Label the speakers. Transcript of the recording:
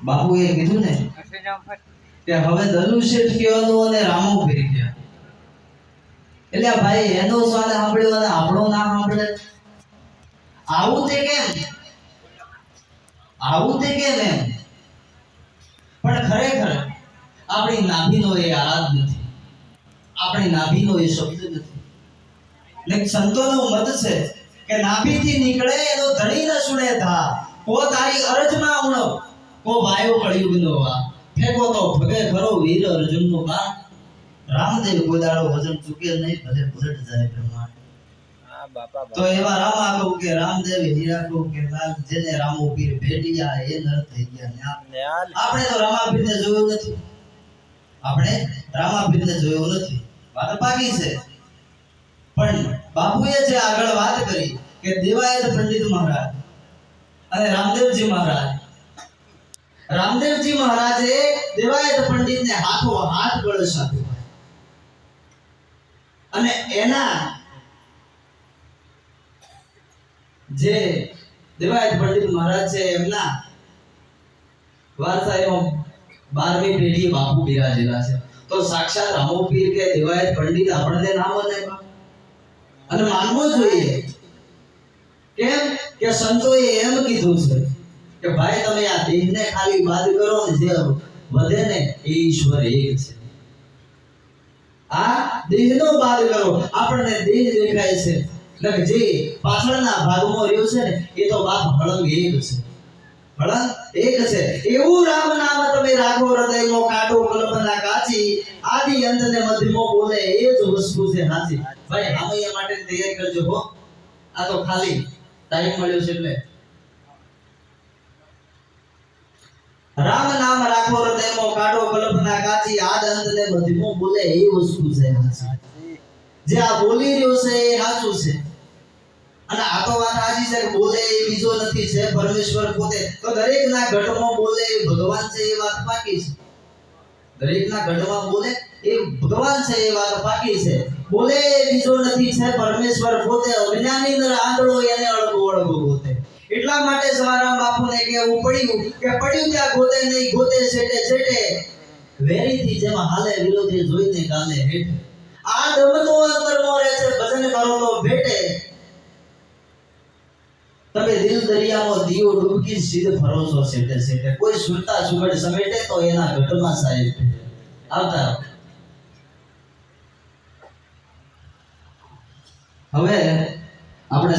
Speaker 1: બાપુએ કીધું ને કે હવે ધનુષેઠ કહેવાનું અને રામો ફેરી ગયા. એટલે ભાઈ એનો સ્વાદ સાંભળ્યો અને આપણો ના સાંભળે. આવું તે કેમ એમ? પણ ખરેખર આપણી નાભીનો એ આરાધ નથી, આપણી નાભીનો એ શબ્દ નથી. ને સંતોનો મત છે કે નાભીથી નીકળે એનો ધણી ન સુણે થા, કો તારી અરજમાં ઉણો, કો વાયો કળિયુગનો વા, ફેંકો તો ભગે ખરો વીર અર્જુનનો બા. રામદેવ ગોદાળો વજન ચૂકે નહીં, ભલે ભરત જાય બ્રહ્માંડ. તો એવા રામા કહું કે રામદેવ હીરા કહું કે લાલ, જેને રામો પીર ભેટિયા એ નર થઈ ગયા. આપણે તો રામાપીરને જોયો નથી, વાત બાકી છે. પણ બાપુએ જે આગળ વાત કરી કે દેવાયત પંડિત મહારાજ અને રામદેવજી મહારાજે દેવાયત પંડિતને હાથો હાથ કળશ આપ્યો અને એના જે દેવાયત પંડિત મહારાજ છે એમના વારસાઈમાં 12મી પેઢી બાપુ બિરાજેલા છે. તો સાક્ષાત રામો પીર કે દેવાયત પંડિત આપણને નામ અને માનવું જોઈએ. કેમ કે સંતોએ એમ કીધું છે કે ભાઈ તમે આ દેહને ખાલી બાદ કરો ને, જે વધે ને એ ઈશ્વર એક છે. આ દેહનો બાદ કરો, આપણને દેહ દેખાય છે, એટલે જે પાછળના ભાગમાં રહ્યો છે ને એ તો બાપ હળંગ એક છે. એવું રામ નામ તમે રાખો હૃદયમાં, કાઢો કલ્પના કાચી, આદિ અંત ને મધ્યમાં બોલે એ જ વસ્તુ છે સાચી. ભાઈ આમૈયા માટે તૈયાર કરજો હો, આ તો ખાલી ટાઈમ મળ્યો છે એટલે. રામ નામ રાખો હૃદયમાં, કાઢો કલ્પના કાચી, આદ અંત ને મધ્યમાં બોલે એ વસ્તુ છે સાચી. જે આ બોલી રહ્યો છે એ સાચું છે. અને આ તો વાત સાચી છે કે બોલે એ બીજો નથી, છે પરમેશ્વર પોતે. તો દરેકના ઘટમાં બોલે એ ભગવાન છે એ વાત પાકી છે. દરેકના ઘટમાં બોલે એ ભગવાન છે એ વાત પાકી છે. બોલે એ બીજો નથી, છે પરમેશ્વર પોતે. અજ્ઞાની નર આંધળો એને અળગો ગોતે. એટલા માટે સવારામ બાપુને કહેવું પડ્યું કે પડ્યું ત્યાં ગોતે નહીં, ગોતે છેટે વેરીથી જેમાં હાલે વિરોધી જોઈને ગાલે હેઠ. આ દમનો અંતરમાં રહે છે, ભજન કરો તો ભેટે. તમે દિલ દરિયામાં દીવો ડૂબકી સીધે ભરોસો સેટે. કોઈ સુરતા સુગડ સમેટે તો એના ઘટમાં સાહેબ આવતા. હવે આપણે